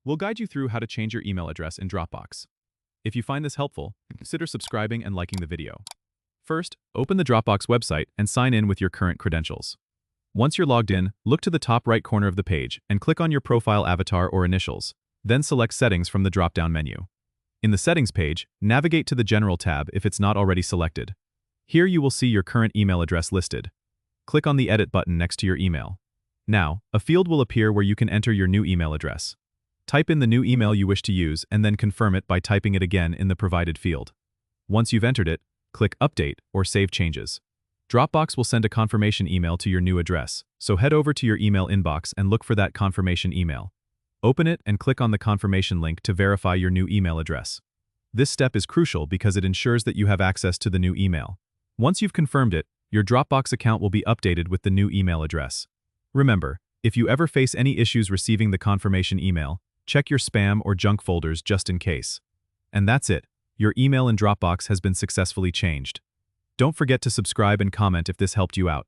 We'll guide you through how to change your email address in Dropbox. If you find this helpful, consider subscribing and liking the video. First, open the Dropbox website and sign in with your current credentials. Once you're logged in, look to the top right corner of the page and click on your profile avatar or initials. Then select Settings from the drop-down menu. In the Settings page, navigate to the General tab if it's not already selected. Here you will see your current email address listed. Click on the Edit button next to your email. Now, a field will appear where you can enter your new email address. Type in the new email you wish to use and then confirm it by typing it again in the provided field. Once you've entered it, click Update or Save Changes. Dropbox will send a confirmation email to your new address, so head over to your email inbox and look for that confirmation email. Open it and click on the confirmation link to verify your new email address. This step is crucial because it ensures that you have access to the new email. Once you've confirmed it, your Dropbox account will be updated with the new email address. Remember, if you ever face any issues receiving the confirmation email, check your spam or junk folders just in case. And that's it. Your email in Dropbox has been successfully changed. Don't forget to subscribe and comment if this helped you out.